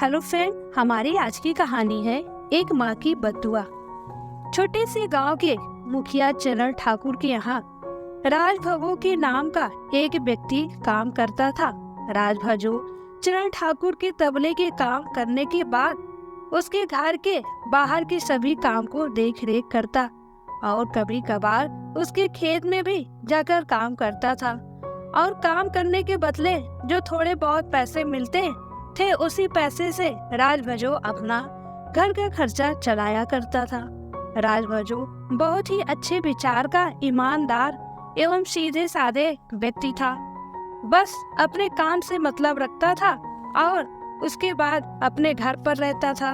Hello friend, हमारी आज की कहानी है एक माँ की बद्दुआ। छोटे से गांव के मुखिया चरण ठाकुर के यहाँ राजभवो के नाम का एक व्यक्ति काम करता था। राजभजो चरण ठाकुर के तबले के काम करने के बाद उसके घर के बाहर के सभी काम को देख रेख करता और कभी कभार उसके खेत में भी जाकर काम करता था और काम करने के बदले जो थोड़े बहुत पैसे मिलते थे उसी पैसे से राजभजो अपना घर का खर्चा चलाया करता था। राजभजो बहुत ही अच्छे विचार का ईमानदार एवं सीधे साधे व्यक्ति था। बस अपने काम से मतलब रखता था और उसके बाद अपने घर पर रहता था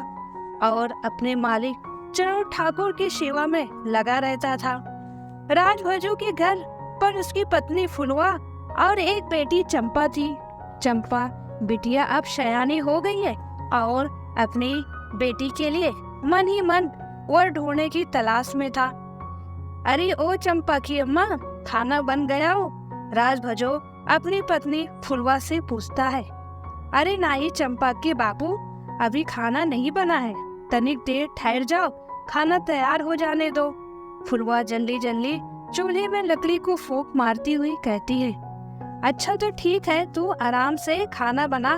और अपने मालिक चरण ठाकुर की सेवा में लगा रहता था। राजभजो के घर पर उसकी पत्नी फुलवा और एक बेटी चंपा थी। चंपा बिटिया अब सयानी हो गई है और अपनी बेटी के लिए मन ही मन वर ढूंढने की तलाश में था। अरे ओ चंपा की अम्मा, खाना बन गया हो? राजभजो अपनी पत्नी फुलवा से पूछता है। अरे नहीं चंपा के बाबू, अभी खाना नहीं बना है, तनिक देर ठहर जाओ, खाना तैयार हो जाने दो। फुलवा जल्दी जल्दी चूल्हे में लकड़ी को फूंक मारती हुई कहती है। अच्छा तो ठीक है, तू आराम से खाना बना,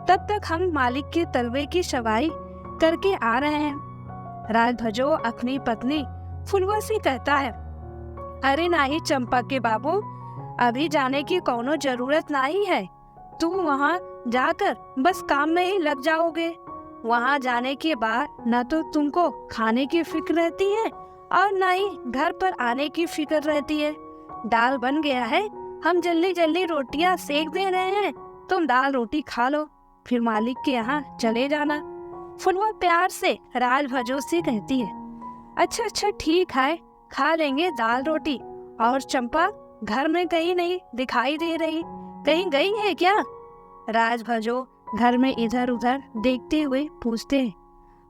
तब तक हम मालिक के तलवे की सवारी करके आ रहे हैं। राजभजो अपनी पत्नी फुलवा से कहता है। अरे नहीं चंपा के बाबू, अभी जाने की कोनो जरूरत नहीं है, तू वहाँ जाकर बस काम में ही लग जाओगे। वहाँ जाने के बाद न तो तुमको खाने की फिक्र रहती है और न ही घर पर आने की फिक्र रहती है। दाल बन गया है, हम जल्दी जल्दी रोटियां सेक दे रहे हैं, तुम दाल रोटी खा लो, फिर मालिक के यहाँ चले जाना। फुलवा प्यार से राजभजो से कहती है। अच्छा ठीक है, खा लेंगे दाल रोटी। और चंपा घर में कहीं नहीं दिखाई दे रही, कहीं गई है क्या? राजभजो घर में इधर उधर देखते हुए पूछते हैं।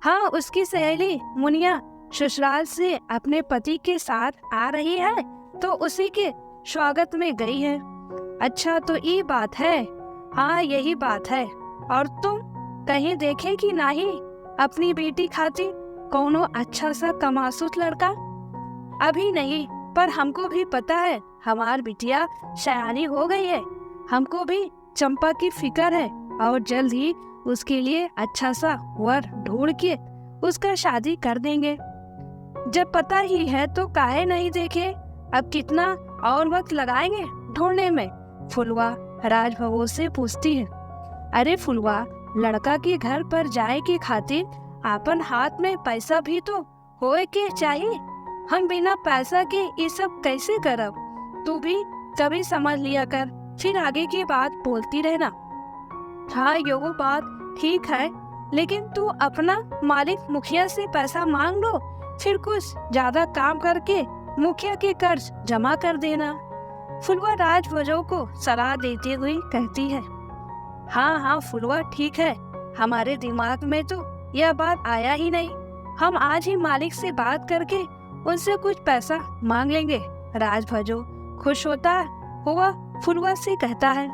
हाँ, उसकी सहेली मुनिया ससुराल से अपने पति के साथ आ रही है तो उसी के स्वागत में गई है। अच्छा तो ये बात है? हाँ यही बात है। और तुम कहीं देखे कि नहीं अपनी बेटी खातिर कोनो अच्छा सा कमासुत लड़का? अभी नहीं, पर हमको भी पता है हमार बिटिया सयानी हो गई है, हमको भी चंपा की फिक्र है और जल्द ही उसके लिए अच्छा सा वर ढूंढ के उसका शादी कर देंगे। जब पता ही है तो काहे नहीं देखे, अब कितना और वक्त लगाएंगे ढूंढने में? फुलवा राजभवो से पूछती है। अरे फुलवा, लड़का के घर पर जाए के खातिर अपन हाथ में पैसा भी तो होए के चाहिए, हम बिना पैसा के ये सब कैसे करब? तू भी कभी समझ लिया कर, फिर आगे की बात बोलती रहना। हाँ यो बात ठीक है, लेकिन तू अपना मालिक मुखिया से पैसा मांग लो, फिर कुछ ज्यादा काम करके मुखिया के कर्ज जमा कर देना। फुलवा राजभजो को सलाह देते हुए कहती है। हाँ फुलवा ठीक है, हमारे दिमाग में तो यह बात आया ही नहीं, हम आज ही मालिक से बात करके उनसे कुछ पैसा मांग लेंगे। राजभजो खुश होता हुआ फुलवा से कहता है।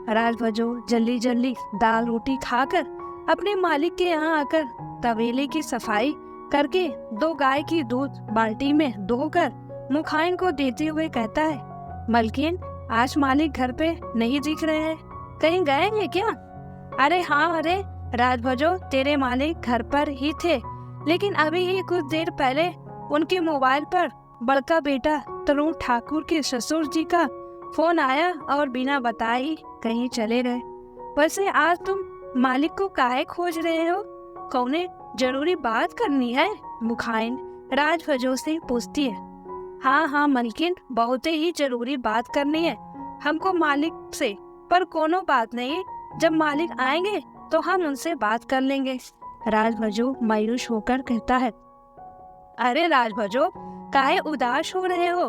राजभजो जल्दी जल्दी दाल रोटी खाकर अपने मालिक के यहाँ आकर तबेले की सफाई करके 2 गाय की दूध बाल्टी में धोकर मुखाइन को देते हुए कहता है। मलकिन, आज मालिक घर पे नहीं दिख रहे हैं, कहीं गए हैं क्या? अरे हाँ, अरे राजभजो तेरे मालिक घर पर ही थे, लेकिन अभी ही कुछ देर पहले उनके मोबाइल पर बड़का बेटा तरुण ठाकुर के ससुर जी का फोन आया और बिना बताए ही कहीं चले गए। वैसे आज तुम मालिक को काहे खोज रहे हो? कौने जरूरी बात करनी है? मुखाइन राजभजो से पूछती है। हाँ मलकिन, बहुत ही जरूरी बात करनी है हमको मालिक से, पर कोनो बात नहीं, जब मालिक आएंगे तो हम उनसे बात कर लेंगे। राजभजो मायूस होकर कहता है। अरे राजभजो, काहे उदास हो रहे हो?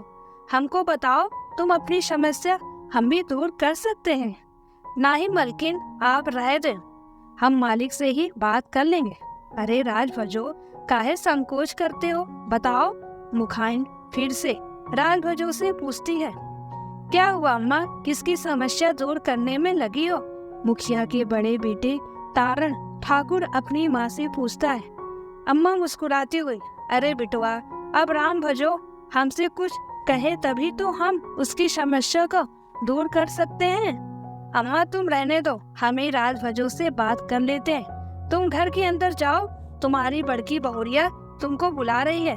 हमको बताओ, तुम अपनी समस्या हम भी दूर कर सकते हैं। नहीं मलकिन, आप रह दे, हम मालिक से ही बात कर लेंगे। अरे राजभजो, काहे संकोच करते हो, बताओ। मुखाइन फिर से राजभजो से पूछती है। क्या हुआ अम्मा, किसकी समस्या दूर करने में लगी हो? मुखिया के बड़े बेटे तारण ठाकुर अपनी माँ से पूछता है। अम्मा मुस्कुराती हुई, अरे बिटवा, अब राम भजो हमसे कुछ कहे तभी तो हम उसकी समस्या को दूर कर सकते हैं। अम्मा तुम रहने दो, हम ही राज भजो से बात कर लेते हैं। तुम घर के अंदर जाओ, तुम्हारी बड़की बहुरिया तुमको बुला रही है।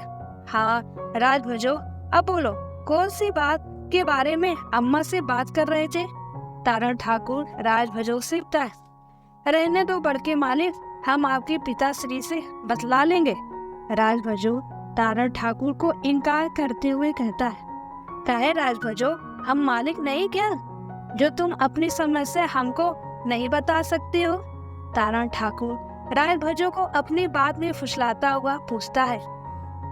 हाँ राज भजो, अब बोलो कौन सी बात के बारे में अम्मा से बात कर रहे थे? तारण ठाकुर राज भजो से पूछता है। रहने दो बड़के मालिक, हम आपके पिताश्री से बतला लेंगे। राज भजो तारण ठाकुर को इनकार करते हुए कहता है, कहे राज भजो, हम मालिक नहीं क्या जो तुम अपनी समस्या हमको नहीं बता सकते हो? तारण ठाकुर राज भजो को अपनी बात में फुसलाता हुआ पूछता है,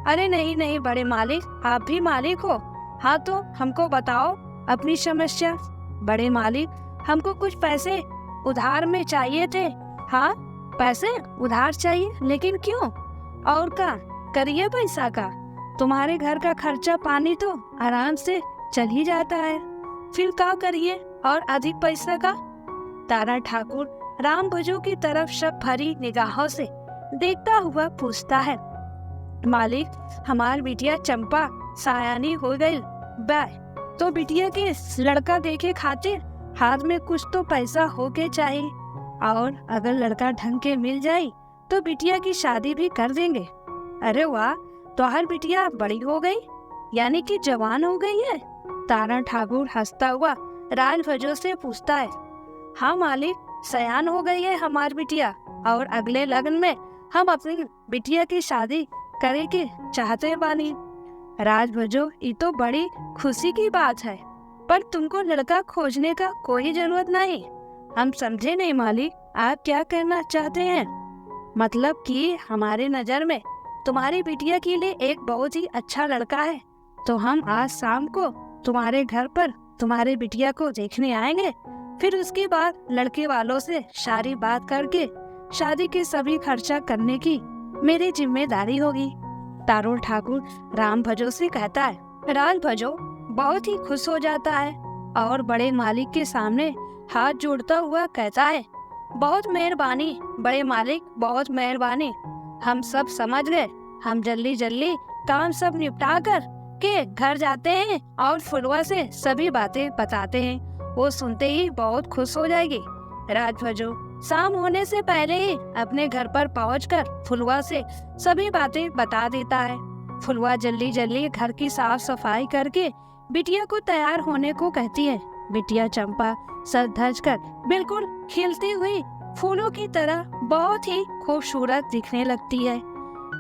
अरे नहीं नहीं बड़े मालिक, आप भी मालिक हो। हाँ तो हमको बताओ अपनी समस्या। बड़े मालिक, हमको कुछ पैसे उधार में चाहिए थे। हाँ पैसे उधार चाहिए, लेकिन क्यों? और क्या करिए पैसा का? तुम्हारे घर का खर्चा पानी तो आराम से चल ही जाता है, फिर क्या करिए और अधिक पैसा का? तारा ठाकुर राम भजो की तरफ शक भरी निगाहों से देखता हुआ पूछता है, मालिक हमार बिटिया चंपा सायानी हो गई तो बिटिया के लड़का देखे खातिर हाथ में कुछ तो पैसा हो के चाहिए, और अगर लड़का ढंग के मिल जाए तो बिटिया की शादी भी कर देंगे। अरे वाह, तो हर बिटिया बड़ी हो गई, यानी कि जवान हो गई है? तारा ठाकुर हंसता हुआ राज भजो से पूछता है, हाँ मालिक, सयान हो गई है हमार बिटिया, और अगले लगन में हम अपनी बिटिया की शादी करे के चाहते बानी। राज भजो, ये तो बड़ी खुशी की बात है, पर तुमको लड़का खोजने का कोई जरूरत नहीं। हम समझे नहीं मालिक, आप क्या कहना चाहते हैं? मतलब कि हमारे नजर में तुम्हारी बिटिया के लिए एक बहुत ही अच्छा लड़का है, तो हम आज शाम को तुम्हारे घर पर तुम्हारे बिटिया को देखने आएंगे। फिर उसके बाद लड़के वालों से सारी बात करके शादी के सभी खर्चा करने की मेरी जिम्मेदारी होगी। तारुण ठाकुर राम भजो से कहता है। राज भजो बहुत ही खुश हो जाता है और बड़े मालिक के सामने हाथ जोड़ता हुआ कहता है, बहुत मेहरबानी बड़े मालिक, बहुत मेहरबानी। हम सब समझ गए। हम जल्दी जल्दी काम सब निपटा कर के घर जाते हैं और फुलवा से सभी बातें बताते हैं। वो सुनते ही बहुत खुश हो जाएगी। राज भजो शाम होने से पहले ही अपने घर पर पहुंचकर फुलवा से सभी बातें बता देता है। फुलवा जल्दी जल्दी घर की साफ सफाई करके बिटिया को तैयार होने को कहती है। बिटिया चंपा सज धज कर बिल्कुल खिलती हुई फूलों की तरह बहुत ही खूबसूरत दिखने लगती है।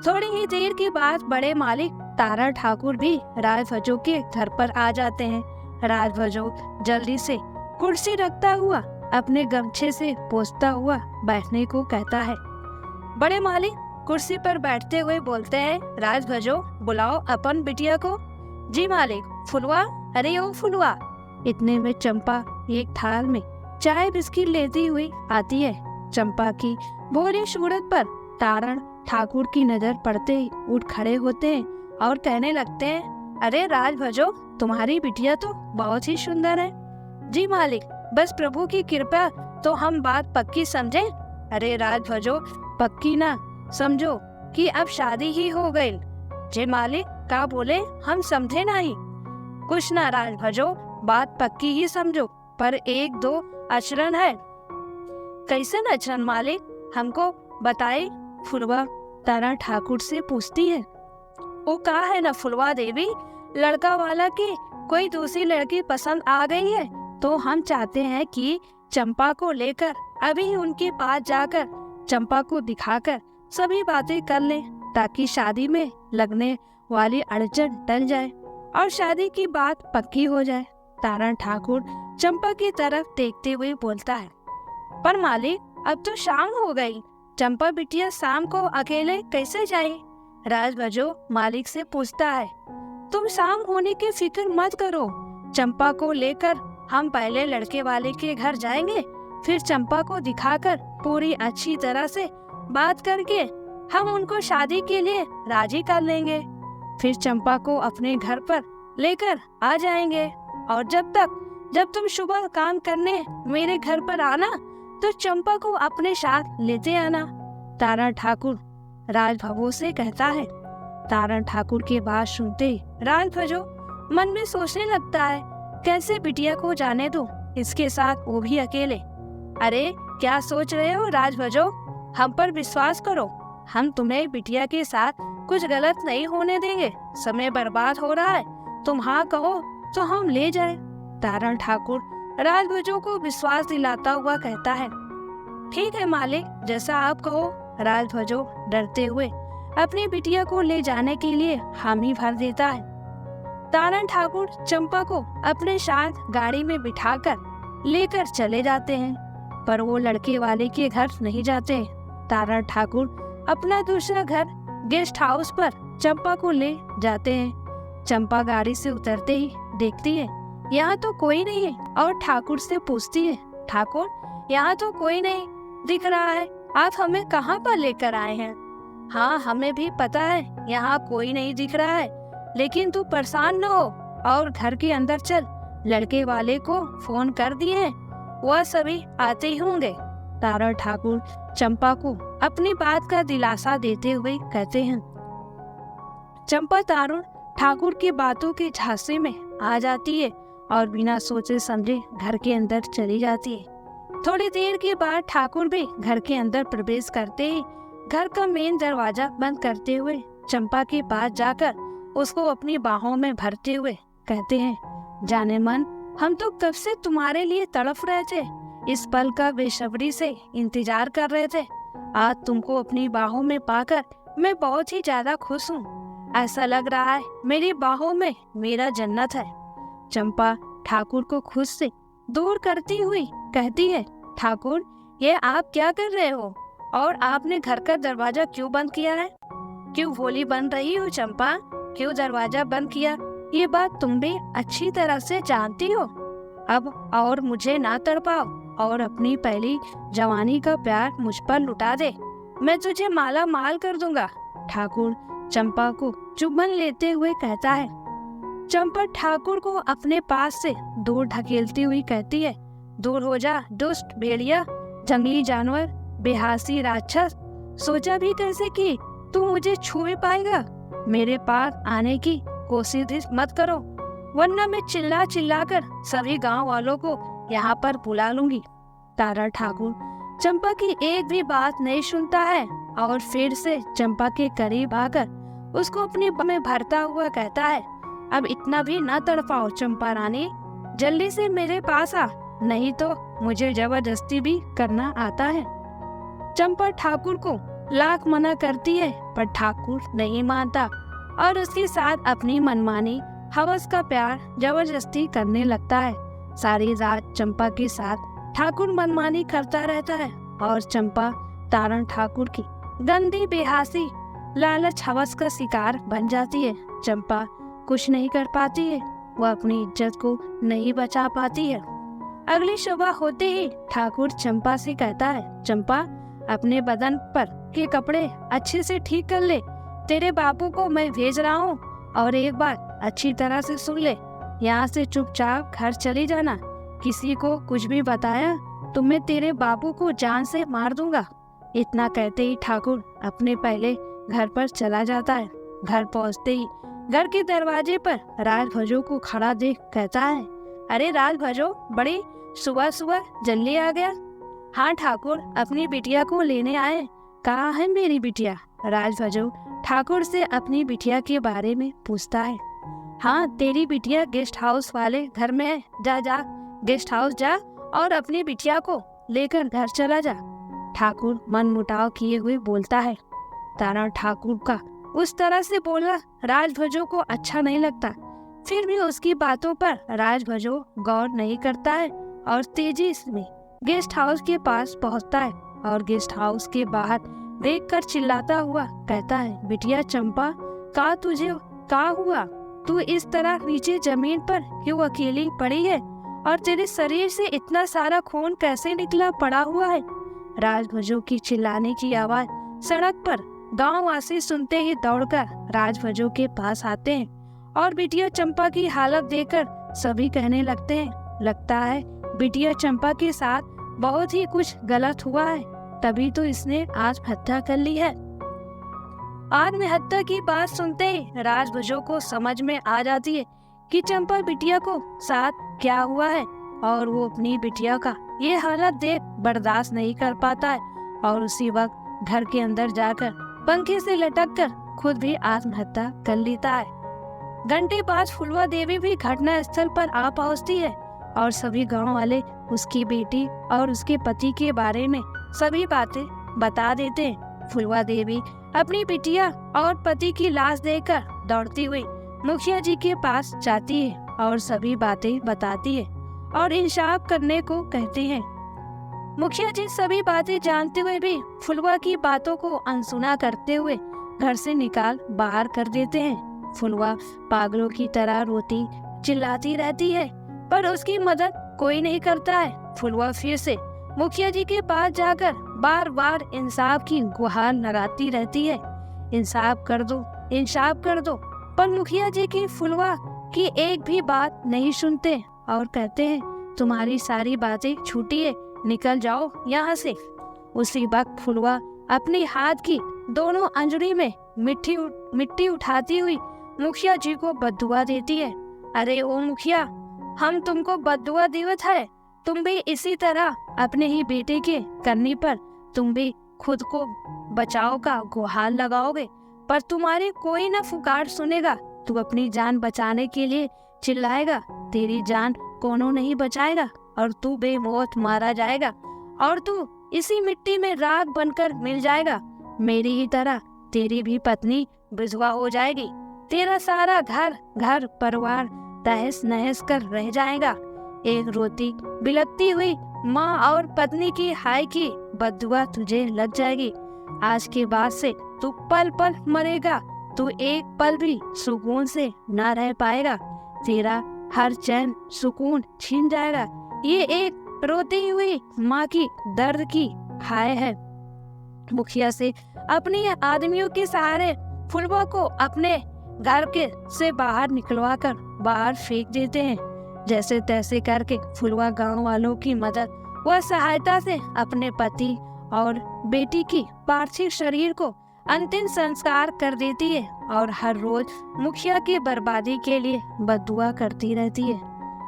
थोड़ी ही देर के बाद बड़े मालिक तारा ठाकुर भी राज भजो के घर पर आ जाते हैं। राज भजो जल्दी से कुर्सी रखता हुआ अपने गमछे से पोंछता हुआ बैठने को कहता है। बड़े मालिक कुर्सी पर बैठते हुए बोलते हैं, राज भजो बुलाओ अपन बिटिया को। जी मालिक। फुलवा, अरे ओ फुलवा। इतने में चंपा एक थाल में चाय बिस्किट लेती हुई आती है। चंपा की भोली सूरत पर तारण ठाकुर की नजर पड़ते ही उठ खड़े होते हैं और कहने लगते हैं, अरे राज भजो, तुम्हारी बिटिया तो बहुत ही सुंदर है। जी मालिक, बस प्रभु की कृपा तो हम बात पक्की समझे। अरे राज भजो, पक्की ना समझो कि अब शादी ही हो गई। जे मालिक का बोले हम समझे नहीं। कुछ ना राज भजो, बात पक्की ही समझो, पर एक दो अचरन है। कैसे अचरन मालिक, हमको बताए। फुलवा तारा ठाकुर से पूछती है। वो कहा है ना फुलवा देवी, लड़का वाला की कोई दूसरी लड़की पसंद आ गई है, तो हम चाहते हैं कि चंपा को लेकर अभी उनके पास जाकर चंपा को दिखाकर सभी बातें कर लें, ताकि शादी में लगने वाली अड़चन टल जाए और शादी की बात पक्की हो जाए। तारण ठाकुर चंपा की तरफ देखते हुए बोलता है, पर मालिक अब तो शाम हो गई, चंपा बिटिया शाम को अकेले कैसे जाए? राज भजो मालिक से पूछता है। तुम शाम होने की फिक्र मत करो, चंपा को लेकर हम पहले लड़के वाले के घर जाएंगे, फिर चंपा को दिखाकर पूरी अच्छी तरह से बात करके हम उनको शादी के लिए राजी कर लेंगे। फिर चंपा को अपने घर पर लेकर आ जाएंगे, और जब तुम सुबह काम करने मेरे घर पर आना, तो चंपा को अपने साथ लेते आना। तारण ठाकुर राजभवो से कहता है। तारण ठाकुर की बात सुनते ही राजभजो मन में सोचने लगता है, कैसे बिटिया को जाने दो, इसके साथ वो भी अकेले। अरे क्या सोच रहे हो राजभजो, हम पर विश्वास करो, हम तुम्हें बिटिया के साथ कुछ गलत नहीं होने देंगे। समय बर्बाद हो रहा है, तुम हाँ कहो तो हम ले जाए। तारण ठाकुर राजभजो को विश्वास दिलाता हुआ कहता है, ठीक है मालिक, जैसा आप कहो। राजभजो डरते हुए अपनी बिटिया को ले जाने के लिए हामी भर देता है। तारण ठाकुर चंपा को अपने साथ गाड़ी में बिठाकर लेकर चले जाते हैं, पर वो लड़के वाले के घर नहीं जाते। तारण ठाकुर अपना दूसरा घर गेस्ट हाउस पर चंपा को ले जाते हैं। चंपा गाड़ी से उतरते ही देखती है यहाँ तो कोई नहीं है, और ठाकुर से पूछती है, ठाकुर यहाँ तो कोई नहीं दिख रहा है, आप हमें कहाँ पर लेकर आए हैं? हाँ हमें भी पता है यहाँ कोई नहीं दिख रहा है, लेकिन तू परेशान न हो और घर के अंदर चल, लड़के वाले को फोन कर दिए हैं, वह सभी आते ही होंगे। तारण ठाकुर चंपा को अपनी बात का दिलासा देते हुए कहते हैं। चंपा तारण ठाकुर की बातों के झांसे में आ जाती है और बिना सोचे समझे घर के अंदर चली जाती है। थोड़ी देर के बाद ठाकुर भी घर के अंदर प्रवेश करते ही घर का मेन दरवाजा बंद करते हुए चंपा के पास जाकर उसको अपनी बाहों में भरते हुए कहते हैं, जाने मन, हम तो कब से तुम्हारे लिए तड़प रहे थे, इस पल का बेसब्री से इंतजार कर रहे थे। आज तुमको अपनी बाहों में पाकर मैं बहुत ही ज्यादा खुश हूँ। ऐसा लग रहा है मेरी बाहों में मेरा जन्नत है। चंपा ठाकुर को खुद से दूर करती हुई कहती है, ठाकुर ये आप क्या कर रहे हो, और आपने घर का दरवाजा क्यों बंद किया है? क्यों भोली बन रही हो चंपा, क्यों दरवाजा बंद किया? ये बात तुम भी अच्छी तरह से जानती हो। अब और मुझे ना तड़पाओ और अपनी पहली जवानी का प्यार मुझ पर लुटा दे, मैं तुझे माला माल कर दूंगा। ठाकुर चंपा को चुम्बन लेते हुए कहता है। चंपा ठाकुर को अपने पास से दूर ढकेलती हुई कहती है, दूर हो जा दुष्ट भेड़िया, जंगली जानवर, बेहासी राक्षस, सोचा भी कैसे कि तू मुझे छू पाएगा? मेरे पास आने की कोशिश मत करो, वरना मैं चिल्ला चिल्ला कर सभी गांव वालों को यहाँ पर बुला लूंगी। तारण ठाकुर चंपा की एक भी बात नहीं सुनता है और फिर से चंपा के करीब आकर उसको अपनी बाहों में भरता हुआ कहता है, अब इतना भी न तड़पाओ चंपा रानी, जल्दी से मेरे पास आ, नहीं तो मुझे जबरदस्ती भी करना आता है। चंपा ठाकुर को लाख मना करती है, पर ठाकुर नहीं मानता और उसके साथ अपनी मनमानी हवस का प्यार जबरदस्ती करने लगता है। सारी रात चंपा के साथ ठाकुर मनमानी करता रहता है और चंपा तारण ठाकुर की गंदी बेहासी लालच हवस का शिकार बन जाती है। चंपा कुछ नहीं कर पाती है, वह अपनी इज्जत को नहीं बचा पाती है। अगली सुबह होते ही ठाकुर चंपा से कहता है, चंपा अपने बदन पर के कपड़े अच्छे से ठीक कर ले, तेरे बापू को मैं भेज रहा हूँ, और एक बात अच्छी तरह से सुन ले, यहाँ से चुपचाप घर चली जाना, किसी को कुछ भी बताया तो मैं तेरे बापू को जान से मार दूंगा। इतना कहते ही ठाकुर अपने पहले घर पर चला जाता है। घर पहुँचते ही घर के दरवाजे पर राजभजो को खड़ा देख कहता है, अरे राजभजो, बड़ी सुबह सुबह जल्दी आ गया। हाँ ठाकुर, अपनी बिटिया को लेने आए। कहाँ है मेरी बिटिया? राजभजो ठाकुर से अपनी बिटिया के बारे में पूछता है। हाँ, तेरी बिटिया गेस्ट हाउस वाले घर में है, जा जा गेस्ट हाउस जा और अपनी बिटिया को लेकर घर चला जा। ठाकुर मन मुटाव किए हुए बोलता है। तारण ठाकुर का उस तरह से बोलना राजभजो को अच्छा नहीं लगता, फिर भी उसकी बातों पर राजभजो गौर नहीं करता है और तेजी से गेस्ट हाउस के पास पहुंचता है और गेस्ट हाउस के बाहर देखकर चिल्लाता हुआ कहता है, बिटिया चंपा, का तुझे का हुआ? तू इस तरह नीचे जमीन पर क्यों अकेली पड़ी है, और तेरे शरीर से इतना सारा खून कैसे निकला पड़ा हुआ है? राजभजो की चिल्लाने की आवाज सड़क पर गांव वासी सुनते ही दौड़कर राजभजो के पास आते हैं और बिटिया चंपा की हालत देखकर सभी कहने लगते हैं, लगता है बिटिया चंपा के साथ बहुत ही कुछ गलत हुआ है, तभी तो इसने आत्महत्या कर ली है। आत्महत्या की बात सुनते ही राजभुजों को समझ में आ जाती है कि चंपा बिटिया को साथ क्या हुआ है, और वो अपनी बिटिया का ये हालत देख बर्दाश्त नहीं कर पाता है और उसी वक्त घर के अंदर जाकर पंखे से लटक कर खुद भी आत्महत्या कर लेता है। घंटे बाद फुलवा देवी भी घटना स्थल पर आ पहुंचती है और सभी गांव वाले उसकी बेटी और उसके पति के बारे में सभी बातें बता देते हैं। फुलवा देवी अपनी बिटिया और पति की लाश देखकर दौड़ती हुई मुखिया जी के पास जाती है और सभी बातें बताती है और इंसाफ करने को कहते हैं। मुखिया जी सभी बातें जानते हुए भी फुलवा की बातों को अनसुना करते हुए घर से निकाल बाहर कर देते हैं। फुलवा पागलों की तरह रोती चिल्लाती रहती है, पर उसकी मदद कोई नहीं करता है। फुलवा फिर से मुखिया जी के पास जाकर बार बार इंसाफ की गुहार लगाती रहती है, इंसाफ कर दो, इंसाफ कर दो। पर मुखिया जी की फुलवा की एक भी बात नहीं सुनते और कहते हैं तुम्हारी सारी बातें झूठी है, निकल जाओ यहाँ से। उसी वक्त फुलवा अपनी हाथ की दोनों अंजलि में मिट्टी उठाती हुई मुखिया जी को बद्दुआ देती है। अरे ओ मुखिया, हम तुमको बद्दुआ देवत है, तुम भी इसी तरह अपने ही बेटे के करने पर तुम भी खुद को बचाओ का गुहार लगाओगे, पर तुम्हारी कोई न पुकार सुनेगा। तू अपनी जान बचाने के लिए चिल्लाएगा, तेरी जान कोनो नहीं बचाएगा और तू बेमौत मारा जाएगा और तू इसी मिट्टी में राख बनकर मिल जाएगा। मेरी ही तरह तेरी भी पत्नी विधवा हो जाएगी, तेरा सारा घर परिवार तहस नहस कर रह जाएगा। एक रोती बिलखती हुई माँ और पत्नी की हाय की बद्दुआ तुझे लग जाएगी। आज के बाद से तू पल पल मरेगा, तू एक पल भी सुकून से ना रह पाएगा, तेरा हर चैन सुकून छीन जाएगा। ये एक रोती हुई माँ की दर्द की हाय है। मुखिया से अपने आदमियों के सहारे फुलवा को अपने घर के से बाहर निकलवा कर बाहर फेंक देते हैं। जैसे तैसे करके फुलवा गांव वालों की मदद व सहायता से अपने पति और बेटी की पार्थिव शरीर को अंतिम संस्कार कर देती है और हर रोज मुखिया की बर्बादी के लिए बद्दुआ करती रहती है।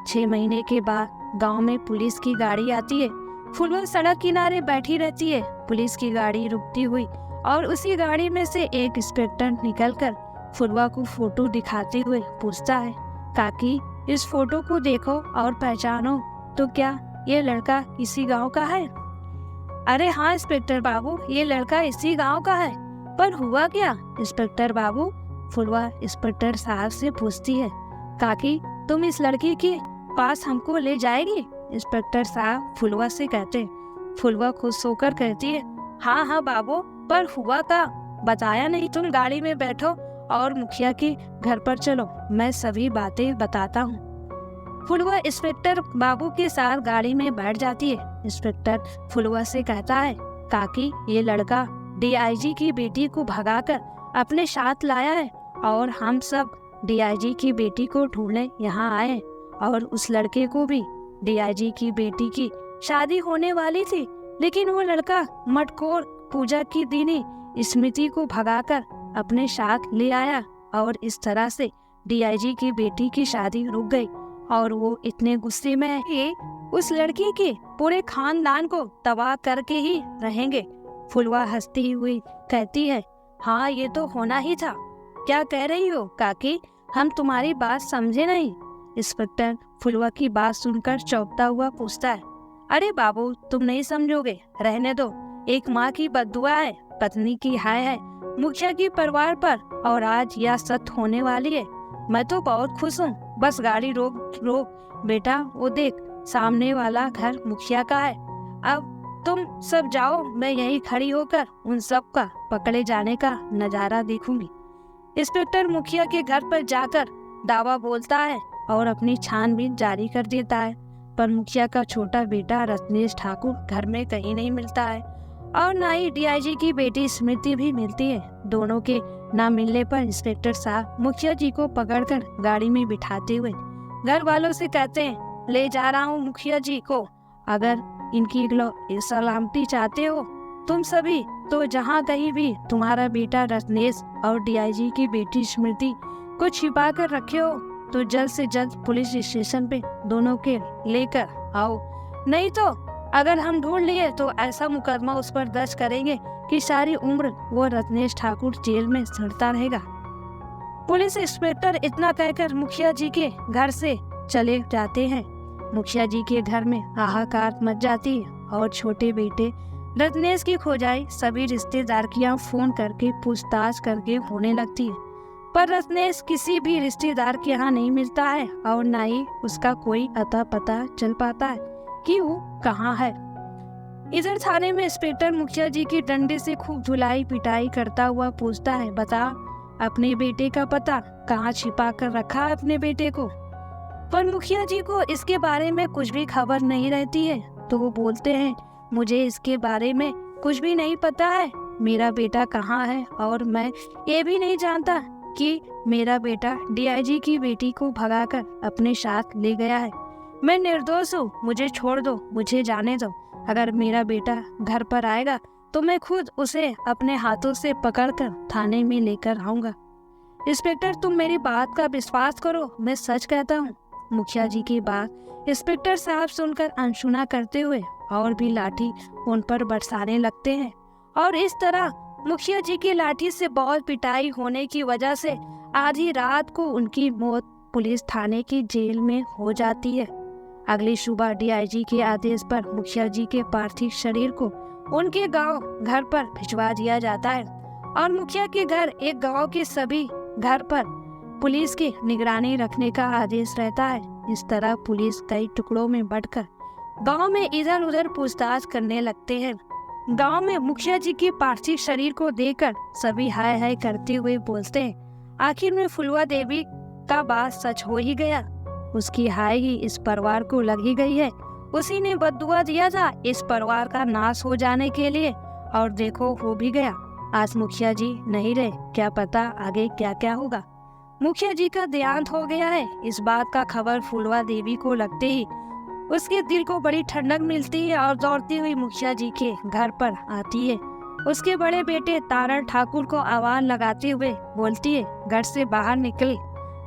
6 महीने के बाद गांव में पुलिस की गाड़ी आती है। फुलवा सड़क किनारे बैठी रहती है। पुलिस की गाड़ी रुकती हुई और उसी गाड़ी में से एक इंस्पेक्टर निकलकर फुलवा को फोटो दिखाते हुए पूछता है, काकी इस फोटो को देखो और पहचानो तो क्या ये लड़का इसी गांव का है? अरे हाँ इंस्पेक्टर बाबू, ये लड़का इसी गांव का है, पर हुआ क्या इंस्पेक्टर बाबू? फुलवा इंस्पेक्टर साहब से पूछती है, काकी तुम इस लड़की के पास हमको ले जाएगी? इंस्पेक्टर साहब फुलवा से कहते। फुलवा खुश होकर कहती है, हाँ हाँ बाबू, पर हुआ क्या बताया नहीं। तुम गाड़ी में बैठो और मुखिया के घर पर चलो, मैं सभी बातें बताता हूँ। फुलवा इंस्पेक्टर बाबू के साथ गाड़ी में बैठ जाती है। इंस्पेक्टर फुलवा से कहता है, काकी ये लड़का डीआईजी की बेटी को भगाकर अपने साथ लाया है और हम सब डीआईजी की बेटी को ढूंढने यहाँ आए और उस लड़के को भी डीआईजी की बेटी की शादी होने वाली थी, लेकिन वो लड़का मटकोर पूजा की दीनी स्मृति को भगाकर अपने साथ ले आया और इस तरह से डीआईजी की बेटी की शादी रुक गई और वो इतने गुस्से में है कि उस लड़की के पूरे खानदान को तबाह करके ही रहेंगे। फुलवा हंसती हुई कहती है, हाँ ये तो होना ही था। क्या कह रही हो काकी, हम तुम्हारी बात समझे नहीं। इंस्पेक्टर फुलवा की बात सुनकर चौंकता हुआ पूछता है, अरे बाबू तुम नहीं समझोगे, रहने दो। एक माँ की बद्दुआ है, पत्नी की हाय है मुखिया की परिवार पर और आज यह सत्य होने वाली है। मैं तो बहुत खुश हूँ। बस गाड़ी रोक बेटा, वो देख सामने वाला घर मुखिया का है। अब तुम सब जाओ, मैं यहीं खड़ी होकर उन सब का पकड़े जाने का नजारा देखूंगी। इंस्पेक्टर मुखिया के घर पर जाकर दावा बोलता है और अपनी छानबीन जारी कर देता है, पर मुखिया का छोटा बेटा रत्नेश ठाकुर घर में कहीं नहीं मिलता है और न ही डीआईजी की बेटी स्मृति भी मिलती है। दोनों के न मिलने पर इंस्पेक्टर साहब मुखिया जी को पकड़कर गाड़ी में बिठाते हुए घर वालों से कहते हैं, ले जा रहा हूँ मुखिया जी को, अगर इनकी सलामती चाहते हो तुम सभी, तो जहाँ कहीं भी तुम्हारा बेटा रत्नेश और डीआईजी की बेटी स्मृति को छिपा कर रखे हो तो जल्द से जल्द पुलिस स्टेशन पे दोनों के लेकर आओ। नहीं तो अगर हम ढूंढ लिए तो ऐसा मुकदमा उस पर दर्ज करेंगे कि सारी उम्र वो रत्नेश ठाकुर जेल में सड़ता रहेगा। पुलिस इंस्पेक्टर इतना कहकर मुखिया जी के घर से चले जाते हैं। मुखिया जी के घर में हाहाकार मच जाती है और छोटे बेटे रत्नेश की खोजाई सभी रिश्तेदार की यहाँ फोन करके पूछताछ करके होने लगती है, पर रत्नेश किसी भी रिश्तेदार के यहाँ नहीं मिलता है और न ही उसका कोई अता पता चल पाता है कि वो कहाँ है। इधर थाने में इंस्पेक्टर मुखिया जी की डंडे से खूब धुलाई पिटाई करता हुआ पूछता है, बता अपने बेटे का पता, कहाँ छिपा कर रखा है अपने बेटे को। पर मुखिया जी को इसके बारे में कुछ भी खबर नहीं रहती है, तो वो बोलते हैं, मुझे इसके बारे में कुछ भी नहीं पता है, मेरा बेटा कहाँ है और मैं ये भी नहीं जानता कि मेरा बेटा डीआईजी की बेटी को भगाकर अपने साथ ले गया है। मैं निर्दोष हूँ, मुझे छोड़ दो, मुझे जाने दो। अगर मेरा बेटा घर पर आएगा तो मैं खुद उसे अपने हाथों से पकड़कर थाने में लेकर आऊंगा। इंस्पेक्टर तुम मेरी बात का विश्वास करो, मैं सच कहता हूँ। मुखिया जी की बात इंस्पेक्टर साहब सुनकर अनसुना करते हुए और भी लाठी उन पर बरसाने लगते हैं और इस तरह मुखिया जी की लाठी से बहुत पिटाई होने की वजह से आधी रात को उनकी मौत पुलिस थाने की जेल में हो जाती है। अगली सुबह डीआईजी के आदेश पर मुखिया जी के पार्थिव शरीर को उनके गांव घर पर भिजवा दिया जाता है और मुखिया के घर एक गांव के सभी घर पर पुलिस की निगरानी रखने का आदेश रहता है। इस तरह पुलिस कई टुकड़ों में बंटकर गांव में इधर उधर पूछताछ करने लगते हैं। गांव में मुखिया जी के पार्थिव शरीर को देखकर सभी हाय हाय करते हुए बोलते हैं, आखिर में फुलवा देवी का बात सच हो ही गया। उसकी हाय ही इस परिवार को लग ही गई है। उसी ने बद्दुआ दिया था इस परिवार का नाश हो जाने के लिए और देखो हो भी गया। आज मुखिया जी नहीं रहे, क्या पता आगे क्या क्या होगा। मुखिया जी का देहांत हो गया है, इस बात का खबर फुलवा देवी को लगते ही उसके दिल को बड़ी ठंडक मिलती है और दौड़ती हुई मुखिया जी के घर पर आती है। उसके बड़े बेटे तारण ठाकुर को आवाज लगाते हुए बोलती है, घर से बाहर निकल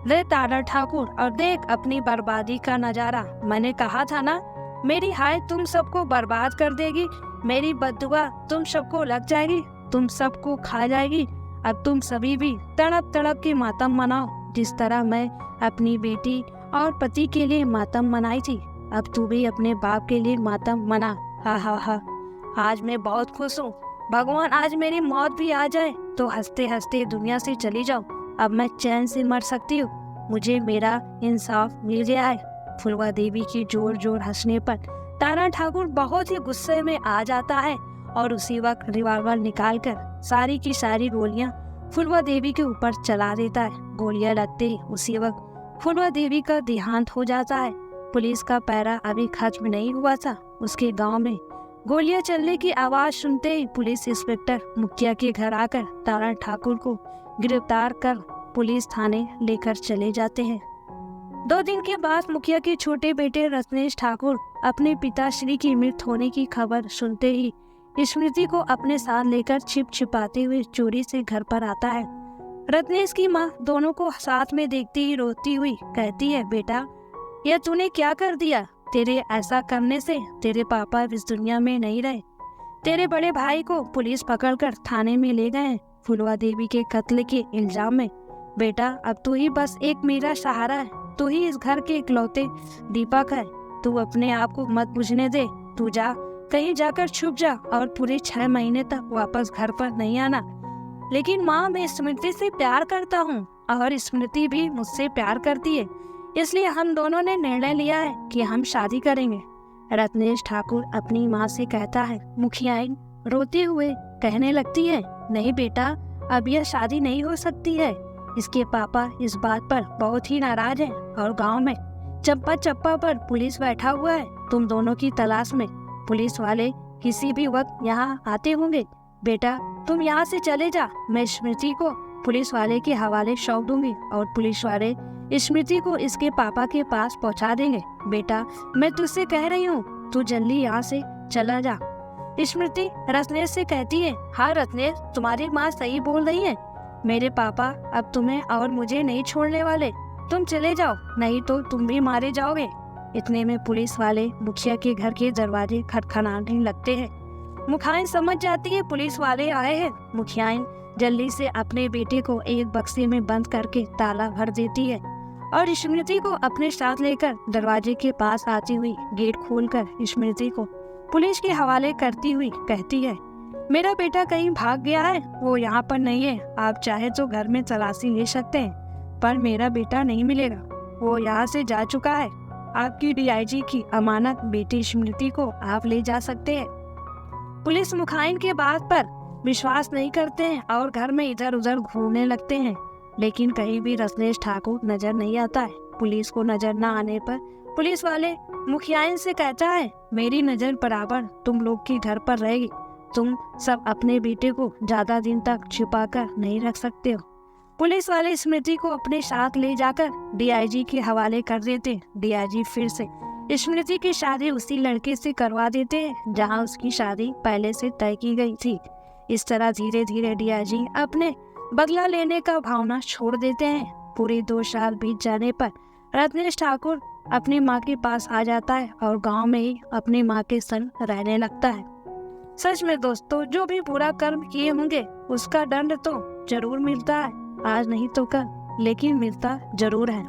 रे तारण ठाकुर और देख अपनी बर्बादी का नजारा। मैंने कहा था ना मेरी हाय तुम सबको बर्बाद कर देगी, मेरी बद्दुआ तुम सबको लग जाएगी, तुम सबको खा जाएगी। अब तुम सभी भी तड़प तड़प के मातम मनाओ, जिस तरह मैं अपनी बेटी और पति के लिए मातम मनाई थी, अब तू भी अपने बाप के लिए मातम मना। हा हा हा, आज मैं बहुत खुश हूँ। भगवान आज मेरी मौत भी आ जाए तो हंसते हंसते दुनिया से चली जाऊँ, अब मैं चैन से मर सकती हूँ, मुझे मेरा इंसाफ मिल गया है। फुलवा देवी की जोर जोर हंसने पर तारा ठाकुर बहुत ही गुस्से में आ जाता है और उसी वक्त रिवॉल्वर निकालकर सारी की सारी गोलियां फुलवा देवी के ऊपर चला देता है। गोलियां लगते ही उसी वक्त फुलवा देवी का देहांत हो जाता है। पुलिस का पहरा अभी खत्म नहीं हुआ था, उसके गांव में गोलियां चलने की आवाज सुनते ही पुलिस इंस्पेक्टर मुखिया के घर आकर तारा ठाकुर को गिरफ्तार कर पुलिस थाने लेकर चले जाते हैं। 2 दिन के बाद मुखिया के छोटे बेटे रत्नेश ठाकुर अपने पिताश्री की मृत्यु होने की खबर सुनते ही स्मृति को अपने साथ लेकर छिपाते हुए चोरी से घर पर आता है। रत्नेश की माँ दोनों को साथ में देखती ही रोती हुई कहती है, बेटा यह तूने क्या कर दिया? तेरे ऐसा करने से तेरे पापा इस दुनिया में नहीं रहे। तेरे बड़े भाई को पुलिस पकड़कर थाने में ले गए फुलवा देवी के कत्ल के इल्जाम में। बेटा अब तू ही बस एक मेरा सहारा है, तू ही इस घर के इकलौते दीपक है, तू अपने आप को मत बुझने दे। तू जा कहीं जाकर छुप जा और पूरे 6 महीने तक वापस घर पर नहीं आना। लेकिन माँ मैं स्मृति से प्यार करता हूँ और स्मृति भी मुझसे प्यार करती है, इसलिए हम दोनों ने निर्णय लिया है कि हम शादी करेंगे। रत्नेश ठाकुर अपनी माँ से कहता है। मुखियाइन रोते हुए कहने लगती है, नहीं बेटा अब यह शादी नहीं हो सकती है। इसके पापा इस बात पर बहुत ही नाराज हैं और गांव में चप्पा चप्पा पर पुलिस बैठा हुआ है तुम दोनों की तलाश में। पुलिस वाले किसी भी वक्त यहाँ आते होंगे। बेटा तुम यहाँ से चले जा, मैं स्मृति को पुलिस वाले के हवाले सौंप दूंगी और पुलिस वाले स्मृति को इसके पापा के पास पहुँचा देंगे। बेटा मैं तुझसे कह रही हूँ तू जल्दी यहाँ से चला जा। स्मृति रत्नेश से कहती है, हाँ रत्नेश, तुम्हारी माँ सही बोल रही है। मेरे पापा अब तुम्हें और मुझे नहीं छोड़ने वाले। तुम चले जाओ, नहीं तो तुम भी मारे जाओगे। इतने में पुलिस वाले मुखिया के घर के दरवाजे खटखटाने लगते हैं। मुखियाइन समझ जाती है पुलिस वाले आए हैं। मुखियाइन जल्दी से अपने बेटे को एक बक्से में बंद करके ताला भर देती है और स्मृति को अपने साथ लेकर दरवाजे के पास आती हुई गेट खोलकर स्मृति को पुलिस के हवाले करती हुई कहती है, मेरा बेटा कहीं भाग गया है, वो यहाँ पर नहीं है। आप चाहे तो घर में तलाशी ले सकते हैं, पर मेरा बेटा नहीं मिलेगा, वो यहाँ से जा चुका है। आपकी डीआईजी की अमानत बेटी स्मृति को आप ले जा सकते हैं। पुलिस मुखियाइन के बात पर विश्वास नहीं करते हैं और घर में इधर उधर घूमने लगते हैं, लेकिन कहीं भी रत्नेश ठाकुर नजर नहीं आता है। पुलिस को नजर न आने पर पुलिस वाले मुखियाइन से कहता है, मेरी नजर बराबर तुम लोग के घर पर रहेगी। तुम सब अपने बेटे को ज्यादा दिन तक छिपा कर नहीं रख सकते हो। पुलिस वाले स्मृति को अपने साथ ले जाकर डीआईजी के हवाले कर देते। डीआईजी फिर से स्मृति की शादी उसी लड़के से करवा देते हैं जहां उसकी शादी पहले से तय की गई थी। इस तरह धीरे धीरे डीआईजी अपने बदला लेने का भावना छोड़ देते हैं। पूरे 2 साल बीत जाने पर रत्नेश ठाकुर अपनी माँ के पास आ जाता है और गांव में ही अपनी माँ के संग रहने लगता है। सच में दोस्तों, जो भी बुरा कर्म किए होंगे उसका दंड तो जरूर मिलता है, आज नहीं तो कल, लेकिन मिलता जरूर है।